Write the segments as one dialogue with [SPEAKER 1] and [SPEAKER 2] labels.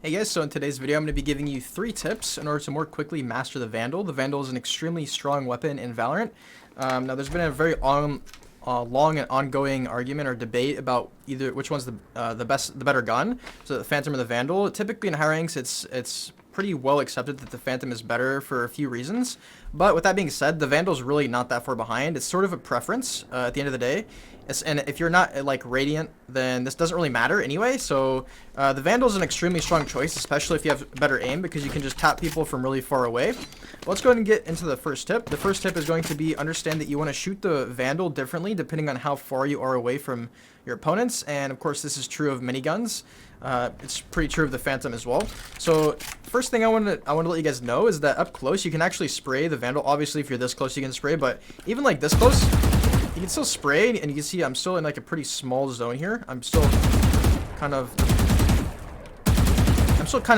[SPEAKER 1] Hey guys, so in today's video I'm going to be giving you 3 tips in order to more quickly master the Vandal. The Vandal is an extremely strong weapon in Valorant. Now there's been a very long and ongoing argument or debate about either which one's the better gun, so the Phantom or the Vandal. Typically in high ranks it's pretty well accepted that the Phantom is better for a few reasons, but with that being said, the Vandal's really not that far behind. It's sort of a preference at the end of the day. And if you're not like Radiant, then this doesn't really matter anyway. So the Vandal's an extremely strong choice, especially if you have better aim, because you can just tap people from really far away. Let's go ahead and get into the first tip. The first tip is going to be understand that you want to shoot the Vandal differently depending on how far you are away from your opponents. And of course, this is true of many guns. It's pretty true of the Phantom as well. So first thing I want to let you guys know is that up close you can actually spray the Vandal. Obviously, if you're this close, you can spray, but even like this close, you can still spray, and you can see I'm still in like a pretty small zone here. I'm still kind of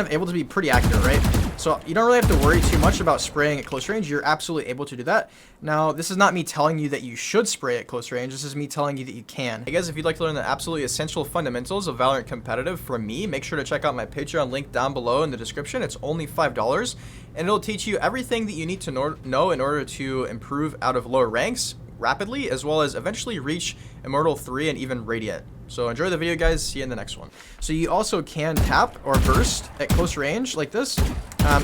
[SPEAKER 1] able to be pretty accurate, right? So you don't really have to worry too much about spraying at close range. You're absolutely able to do that. Now, this is not me telling you that you should spray at close range. This is me telling you that you can. Hey guys, if you'd like to learn the absolutely essential fundamentals of Valorant competitive from me, make sure to check out my Patreon link down below in the description. It's only $5, and it'll teach you everything that you need to know in order to improve out of lower ranks rapidly, as well as eventually reach Immortal 3 and even Radiant. So enjoy the video, guys. See you in the next one. So you also can tap or burst at close range like this.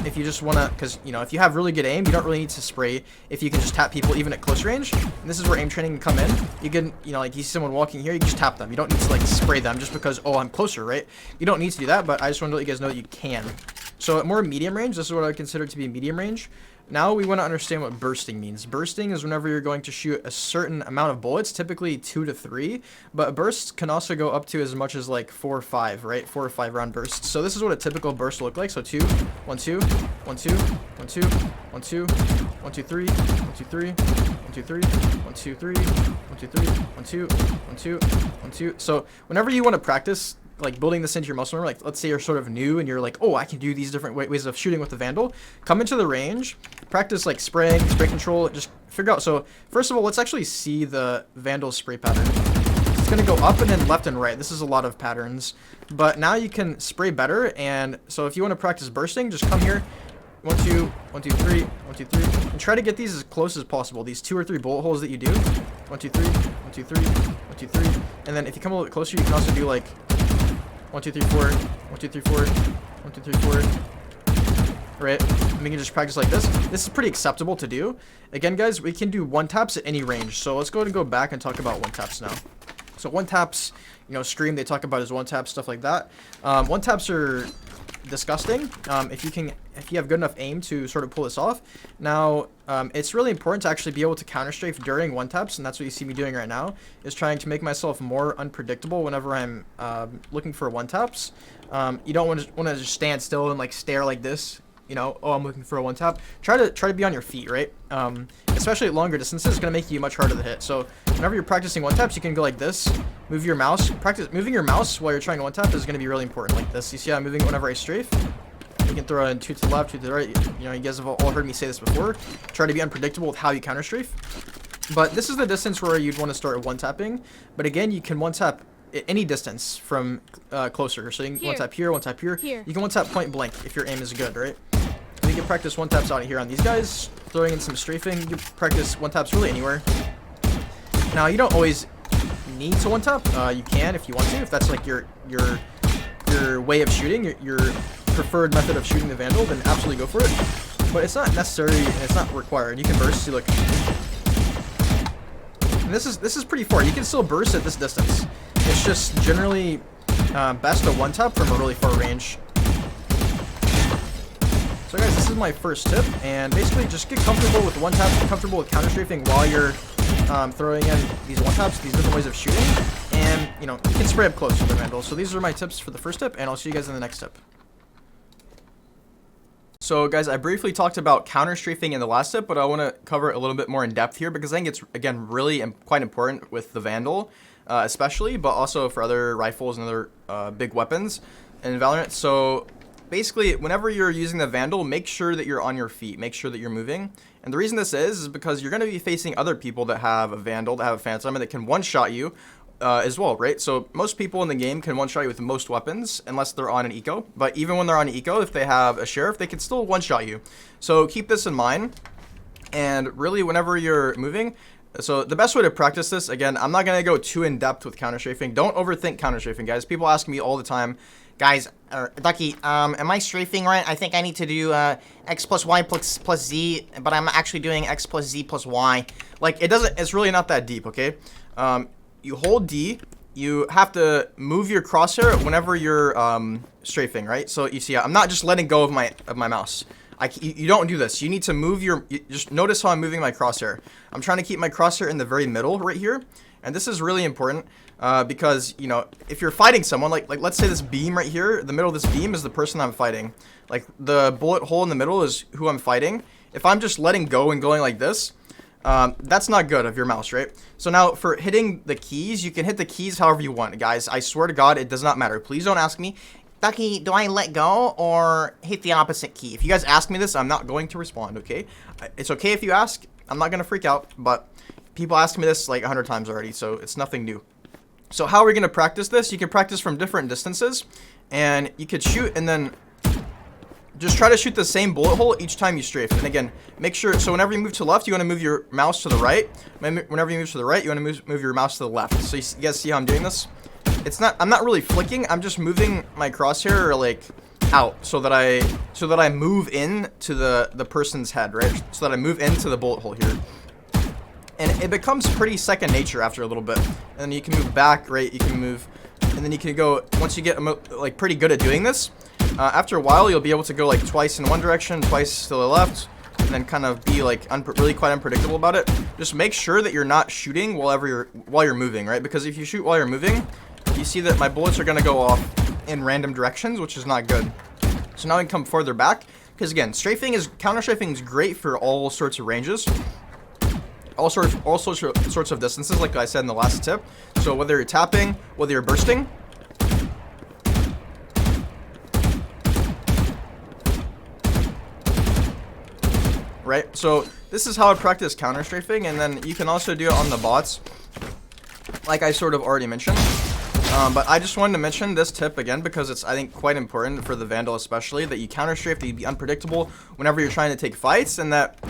[SPEAKER 1] If you just want to, because, you know, if you have really good aim, you don't really need to spray if you can just tap people even at close range. And this is where aim training can come in. You can, you know, like you see someone walking here, you can just tap them. You don't need to like spray them just because, oh, I'm closer, right? You don't need to do that, but I just want to let you guys know that you can. So at more medium range, this is what I would consider to be medium range. Now we want to understand what bursting means. Bursting is whenever you're going to shoot a certain amount of bullets, typically 2 to 3, but bursts can also go up to as much as like 4 or 5, right? 4 or 5 round bursts. So this is what a typical burst will look like. So 2, 1, 2, 1, 2, 1, 2, 1, 2, 1, 2, 3, 1, 2, 3, 1, 2, 3, 1, 2, 3, 1, 2, 3, 1, 2, 1, 2, 1, 2. So whenever you want to practice like building this into your muscle memory, like let's say you're sort of new and you're like, oh, I can do these different ways of shooting with the Vandal, come into the range, practice like spraying, spray control, just figure out. So first of all, let's actually see the Vandal spray pattern. It's going to go up and then left and right. This is a lot of patterns, but now you can spray better. And so if you want to practice bursting, just come here, 1, 2, 1, 2, 3, 1, 2, 3, and try to get these as close as possible. These 2 or 3 bullet holes that you do, 1, 2, 3, 1, 2, 3, 1, 2, 3, and then if you come a little bit closer, you can also do like 1, 2, 3, 4, 1, 2, 3, 4, 1, 2, 3, 4, right? And we can just practice like this. This is pretty acceptable to do. Again, guys, we can do 1-taps at any range. So let's go ahead and go back and talk about 1-taps now. So 1-taps, you know, Stream, they talk about as 1-tap, stuff like that. 1-taps are disgusting if you have good enough aim to sort of pull this off. Now it's really important to actually be able to counter strafe during 1-taps, and that's what you see me doing right now, is trying to make myself more unpredictable whenever I'm looking for 1-taps. You don't want to just stand still and like stare like this, you know, oh, I'm looking for a 1-tap. Try to be on your feet, right? Especially at longer distances, it's going to make you much harder to hit. So whenever you're practicing 1-taps, you can go like this, move your mouse. Practice moving your mouse while you're trying 1-tap is going to be really important, like this. You see how I'm moving whenever I strafe? You can throw in 2 to the left, 2 to the right. You know, you guys have all heard me say this before. Try to be unpredictable with how you counter strafe. But this is the distance where you'd want to start 1-tapping. But again, you can 1-tap at any distance from closer. So you can 1-tap here, 1-tap here. You can 1-tap point blank if your aim is good, right? You can practice 1-taps out here on these guys, throwing in some strafing. You can practice 1-taps really anywhere. Now, you don't always need to 1-tap. You can if you want to, if that's like your way of shooting, your preferred method of shooting the Vandal, then absolutely go for it. But it's not necessary and it's not required. You can burst. See, look. And this is pretty far. You can still burst at this distance. It's just generally best to 1-tap from a really far range. So guys, this is my first tip, and basically just get comfortable with 1-taps, get comfortable with counter strafing while you're throwing in these 1-taps, these different ways of shooting, and you know, you can spray up close with the Vandal. So these are my tips for the first tip, and I'll see you guys in the next tip. So guys, I briefly talked about counter strafing in the last tip, but I want to cover it a little bit more in depth here because I think it's, again, really quite important with the Vandal, especially, but also for other rifles and other big weapons in Valorant. So basically, whenever you're using the Vandal, make sure that you're on your feet. Make sure that you're moving. And the reason this is because you're going to be facing other people that have a Vandal, that have a Phantom, and that can one-shot you, as well, right? So most people in the game can one-shot you with most weapons unless they're on an eco. But even when they're on an eco, if they have a sheriff, they can still one-shot you. So keep this in mind. And really, whenever you're moving, so the best way to practice this, again, I'm not going to go too in-depth with counter-strafing. Don't overthink counter-strafing, guys. People ask me all the time, guys, Duckeeh, am I strafing right? I think I need to do X plus Y plus Z, but I'm actually doing X plus Z plus Y. Like, it's really not that deep, okay? You hold D, you have to move your crosshair whenever you're strafing, right? So you see, I'm not just letting go of my mouse. You don't do this. You need to move just notice how I'm moving my crosshair. I'm trying to keep my crosshair in the very middle right here. And this is really important because, you know, if you're fighting someone, like let's say this beam right here, the middle of this beam is the person I'm fighting. Like the bullet hole in the middle is who I'm fighting. If I'm just letting go and going like this, that's not good of your mouse, right? So now for hitting the keys, you can hit the keys however you want, guys. I swear to God, it does not matter. Please don't ask me, Duckeeh, do I let go or hit the opposite key? If you guys ask me this, I'm not going to respond, okay? It's okay if you ask. I'm not going to freak out, but people ask me this like 100 times already, so it's nothing new. So how are we going to practice this? You can practice from different distances, and you could shoot and then just try to shoot the same bullet hole each time you strafe. And again, make sure, so whenever you move to the left, you want to move your mouse to the right. Whenever you move to the right, you want to move your mouse to the left. So you guys see how I'm doing this? I'm not really flicking. I'm just moving my crosshair like out so that I move in to the person's head, right? So that I move into the bullet hole here. And it becomes pretty second nature after a little bit. And then you can move back, right? You can move, and then you can go, once you get like pretty good at doing this, after a while you'll be able to go like twice in one direction, twice to the left, and then kind of be like really quite unpredictable about it. Just make sure that you're not shooting while you're moving, right? Because if you shoot while you're moving, you see that my bullets are going to go off in random directions, which is not good. So now we can come further back, because again, counter-strafing is great for all sorts of ranges, all sorts of distances, like I said in the last tip. So whether you're tapping, whether you're bursting, right? So this is how I practice counter-strafing, and then you can also do it on the bots, like I sort of already mentioned. But I just wanted to mention this tip again because it's, I think, quite important for the Vandal especially, that you counter-strafe, that you be unpredictable whenever you're trying to take fights, and that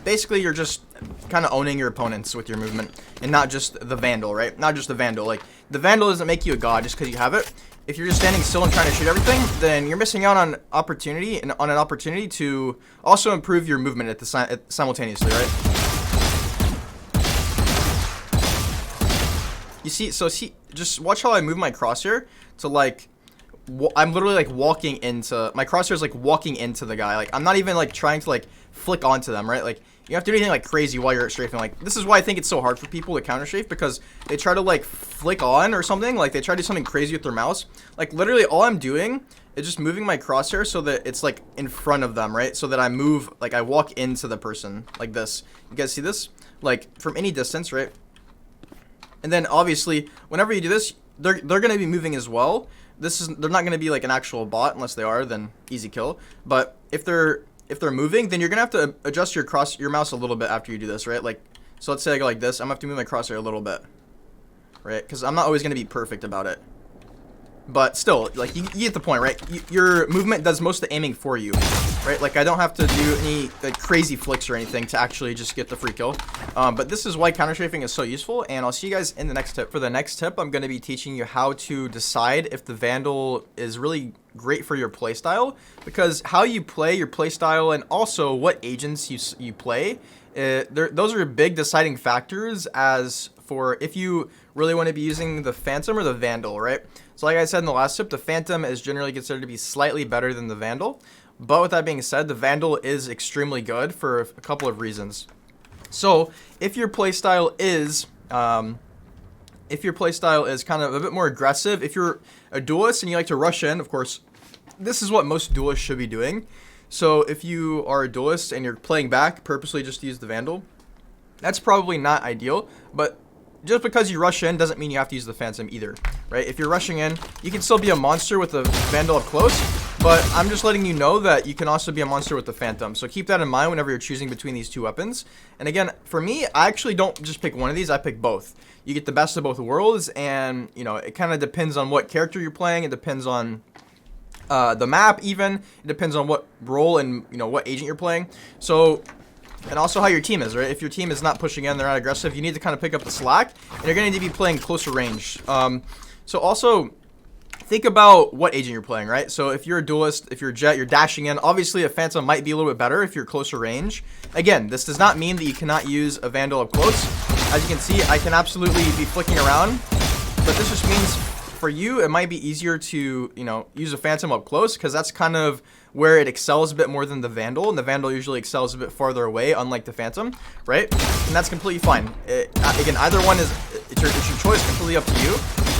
[SPEAKER 1] basically you're just kind of owning your opponents with your movement, and not just the Vandal, right? Not just the Vandal. Like, the Vandal doesn't make you a god just because you have it. If you're just standing still and trying to shoot everything, then you're missing out on an opportunity to also improve your movement simultaneously, right? You see, just watch how I move my crosshair to like, I'm literally like walking into, my crosshair is like walking into the guy. Like, I'm not even like trying to like flick onto them, right? Like, you have to do anything like crazy while you're strafing. Like, this is why I think it's so hard for people to counter strafe, because they try to like flick on or something. Like, they try to do something crazy with their mouse. Like, literally all I'm doing is just moving my crosshair so that it's like in front of them, right? So that I move, like I walk into the person like this. You guys see this? Like, from any distance, right? And then obviously, whenever you do this, they're gonna be moving as well. They're not gonna be like an actual bot unless they are, then easy kill. But if they're moving, then you're gonna have to adjust your mouse a little bit after you do this, right? Like, so let's say I go like this, I'm gonna have to move my crosshair a little bit, right? Because I'm not always gonna be perfect about it. But still, like, you get the point, right? Your movement does most of the aiming for you, right? Like, I don't have to do any like crazy flicks or anything to actually just get the free kill. But this is why counter-strafing is so useful, and I'll see you guys in the next tip. For the next tip, I'm going to be teaching you how to decide if the Vandal is really great for your playstyle, because how you play, your playstyle, and also what agents you play, those are big deciding factors as for if you really want to be using the Phantom or the Vandal, right? So like I said in the last tip, the Phantom is generally considered to be slightly better than the Vandal. But with that being said, the Vandal is extremely good for a couple of reasons. So if your playstyle is kind of a bit more aggressive, if you're a duelist and you like to rush in, of course, this is what most duelists should be doing. So if you are a duelist and you're playing back purposely just to use the Vandal, that's probably not ideal. But just because you rush in doesn't mean you have to use the Phantom either, right? If you're rushing in, you can still be a monster with the Vandal up close, But I'm just letting you know that you can also be a monster with the Phantom. So keep that in mind whenever you're choosing between these two weapons. And again, for me, I actually don't just pick one of these. I pick both. You get the best of both worlds. And, you know, it kind of depends on what character you're playing. It depends on the map even. It depends on what role and, you know, what agent you're playing. So, and also how your team is, right? If your team is not pushing in, they're not aggressive, you need to kind of pick up the slack. And you're going to need to be playing closer range. So also, think about what agent you're playing, right? So if you're a duelist, if you're a jet, you're dashing in. Obviously, a Phantom might be a little bit better if you're closer range. Again, this does not mean that you cannot use a Vandal up close. As you can see, I can absolutely be flicking around. But this just means for you, it might be easier to, you know, use a Phantom up close because that's kind of where it excels a bit more than the Vandal. And the Vandal usually excels a bit farther away, unlike the Phantom, right? And that's completely fine. Again, either one is, it's your choice, completely up to you.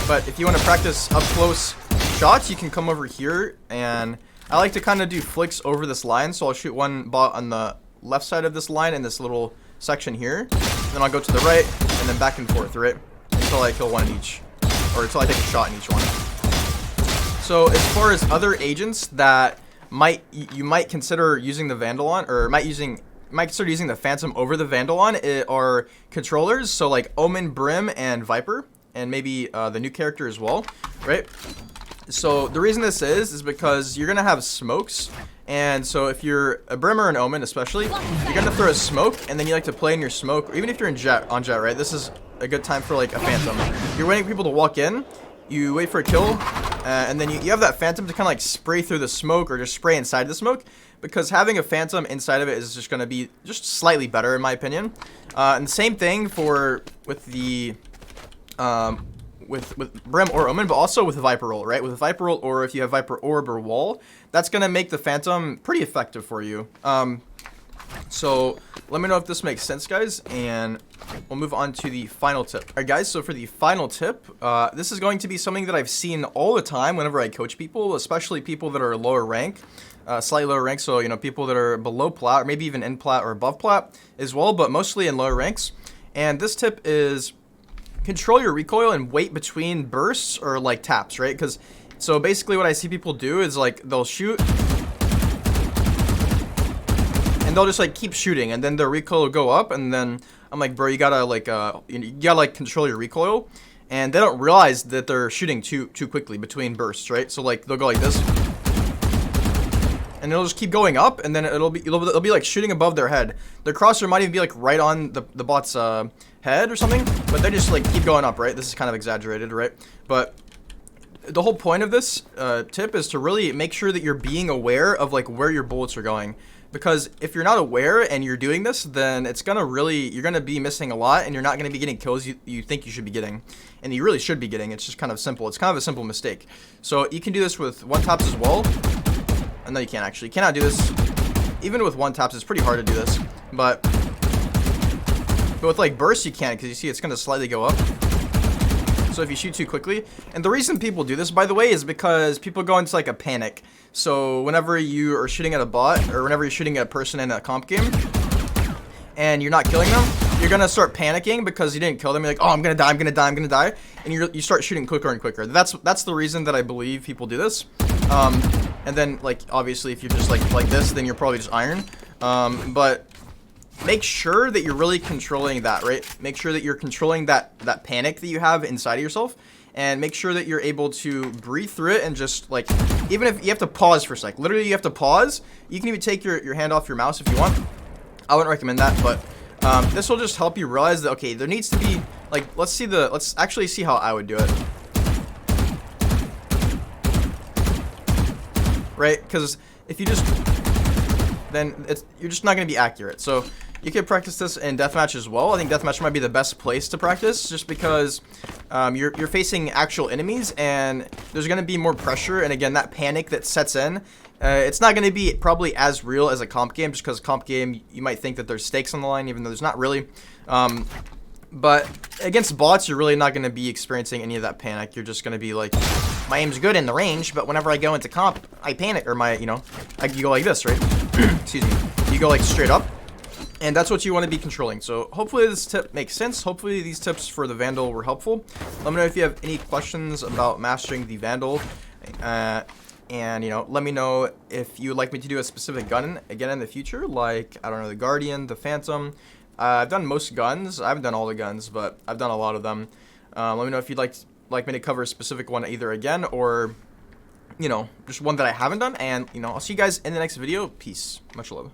[SPEAKER 1] But if you want to practice up close shots, you can come over here, and I like to kind of do flicks over this line. So I'll shoot one bot on the left side of this line in this little section here. Then I'll go to the right, and then back and forth, right? Until I kill one in each, or until I take a shot in each one. So as far as other agents that you might consider using the Vandal on, or might consider using the Phantom over the Vandal on, are controllers. So like Omen, Brim, and Viper. And maybe the new character as well, right? So the reason this is because you're gonna have smokes, and so if you're a Brim or an Omen especially, you're gonna throw a smoke, and then you like to play in your smoke, or even if you're on jet, right? This is a good time for like a Phantom. You're waiting for people to walk in, you wait for a kill, and then you have that Phantom to kind of like spray through the smoke or just spray inside the smoke, because having a Phantom inside of it is just gonna be just slightly better in my opinion. And the same thing with the with Brim or Omen, but also with Viper Roll, right? With Viper Roll, or if you have Viper Orb or Wall, that's gonna make the Phantom pretty effective for you. So let me know if this makes sense, guys, and we'll move on to the final tip. All right, guys, so for the final tip, this is going to be something that I've seen all the time whenever I coach people, especially people that are lower rank, slightly lower rank, so, you know, people that are below plat, or maybe even in plat or above plat as well, but mostly in lower ranks. And this tip is control your recoil and wait between bursts or like taps, right? Because so basically what I see people do is like they'll shoot and they'll just like keep shooting, and then their recoil will go up, and then I'm like, bro, you gotta like you gotta like control your recoil, and they don't realize that they're shooting too quickly between bursts, right? So like they'll go like this, and it'll just keep going up, and then it'll be like shooting above their head. Their crosshair might even be like right on the bot's head or something, but they just like keep going up, right? This is kind of exaggerated, right? But the whole point of this tip is to really make sure that you're being aware of like where your bullets are going, because if you're not aware and you're doing this, then it's gonna really, you're gonna be missing a lot, and you're not gonna be getting kills you think you should be getting, and you really should be getting. It's just kind of simple. It's kind of a simple mistake. So you can do this with one taps as well. No, you can't actually. You cannot do this even with one taps. It's pretty hard to do this, but with like bursts you can, because you see it's going to slightly go up. So if you shoot too quickly, and the reason people do this, by the way, is because people go into like a panic. So whenever you are shooting at a bot, or whenever you're shooting at a person in a comp game and you're not killing them, you're gonna start panicking because you didn't kill them. You're like, oh, I'm gonna die, and you start shooting quicker and quicker. That's the reason that I believe people do this. And then, like, obviously, if you're just like this, then you're probably just iron. But make sure that you're really controlling that, right? Make sure that you're controlling that panic that you have inside of yourself, and make sure that you're able to breathe through it, and just like, even if you have to pause for a sec, literally you have to pause. You can even take your hand off your mouse if you want. I wouldn't recommend that, but this will just help you realize that, okay, there needs to be like, let's actually see how I would do it. Right? Because if you just, then you're just not going to be accurate. So you can practice this in deathmatch as well. I think deathmatch might be the best place to practice, just because you're facing actual enemies, and there's going to be more pressure. And again, that panic that sets in, it's not going to be probably as real as a comp game, just because comp game, you might think that there's stakes on the line, even though there's not really. But against bots, you're really not going to be experiencing any of that panic. You're just going to be like, my aim's good in the range, but whenever I go into comp, I panic, or you go like this, right? Excuse me. You go like straight up, and that's what you want to be controlling. So hopefully this tip makes sense. Hopefully these tips for the Vandal were helpful. Let me know if you have any questions about mastering the Vandal. And, you know, let me know if you would like me to do a specific gun again in the future, like, I don't know, the Guardian, the Phantom. I've done most guns. I haven't done all the guns, but I've done a lot of them. Let me know if you'd like me to cover a specific one either again, or, you know, just one that I haven't done. And, you know, I'll see you guys in the next video. Peace. Much love.